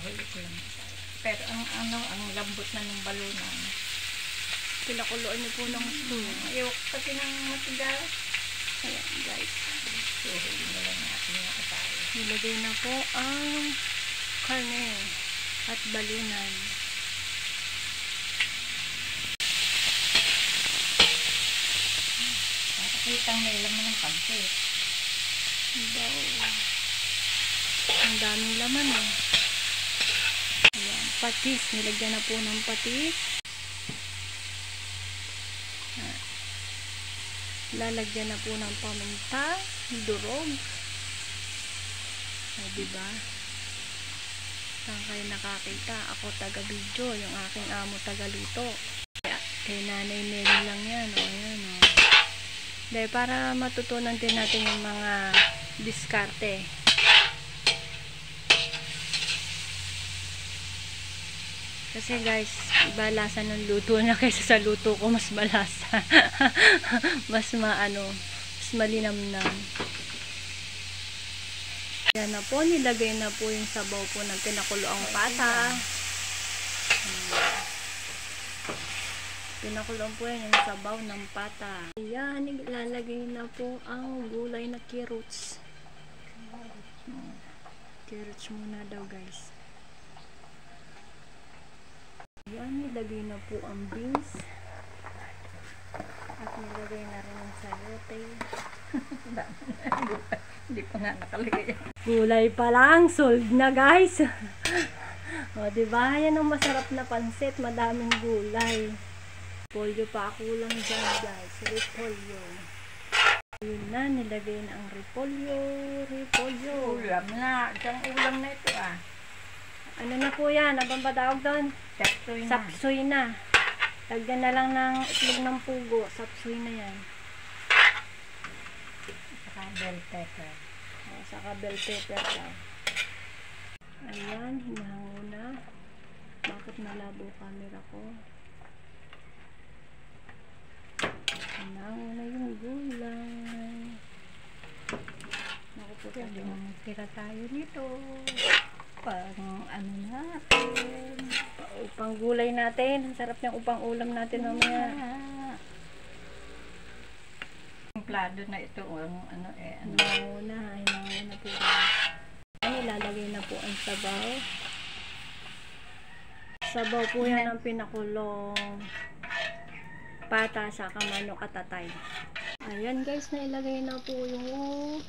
Mahulog lang. Pero ang lambot na ng balunan. Pinakuloan niyo po ng stew. Ayaw pati ng matigas. Ayan guys. Suhuli na lang natin yung kasali. Nilagay na po ang karne at balunan. Kitang may laman ng pansit. Ang daming laman eh. Ayan, patis. Nilagyan na po ng patis. Lalagyan na po ng paminta, durog. O, diba? Saan kayo nakakita? Ako taga-video, yung aking amo taga-luto. Kay Nanay Nelly lang yan. O, ayan o. Dahil para matutunan din natin yung mga diskarte. Kasi guys, iba lasa ng luto na kaysa sa luto ko, mas malasa. mas mas malinamnam. Yan na po, nilagay na po yung sabaw po ng pinakuloang pata. Pinakuloan po yan yung sabaw ng pata. Ayan, ilalagay na po ang gulay na carrots. Carrots muna daw guys. Ayan, nilagay na po ang beans. At nilagay na rin ang sayote. Hindi pa nga nakalagay. Gulay pa lang, sold na guys. O, diba? Yan ang masarap na pansit. Madaming gulay. Repolyo pa ako lang dyan guys. Repolyo. Yun na, nilagay na ang repolyo. Repolyo. Ulam na. Isang ulam na ito ah. Ano na po yan? Ano bang patawag doon? Sapsoy na. Sapsoy na. Lagyan na lang ng itlog ng pugo. Sapsoy na yan. Saka bell pepper. Saka bell pepper lang. Ayan, hinahango na. Bakit malabo camera ko? Hinahango na yung gulay. Naku po tayo. Magtira tayo nito. Pang ano natin. Upang gulay natin. Ang sarap niyang upang ulam natin mamaya. Templado na ito. Ano. Hinahango na po. Ay, ilalagay na po ang sabaw. Sabaw po yan ang pinakulong pata sa manok at atay. Ayan guys, nailagay na po yung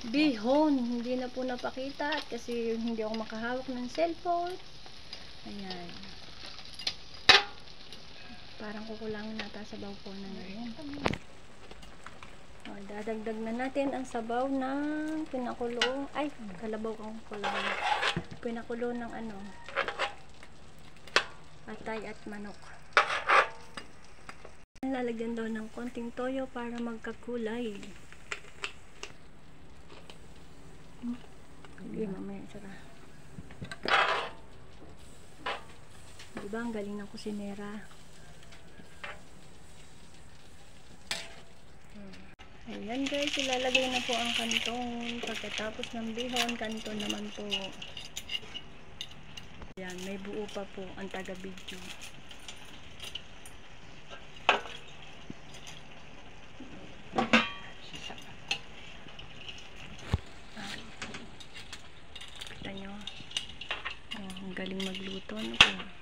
bihon. Hindi na po napakita kasi hindi ako makahawak ng cellphone. Ayan. Parang kukulangin nata sabaw po na yan. O, dadagdag na natin ang sabaw ng pinakulo. Ay, kalabaw kong kulang. Pinakulo ng atay at manok. Lalagyan daw ng konting toyo para magkakulay. Hindi, mamaya sara. Diba, ang galing ng kusinera. Ayan guys, ilalagay na po ang kantong. Pagkatapos ng bihon, kanton naman po. Ayan, may buo pa po ang taga-video. Kita nyo. Ang galing magluto. Ano po?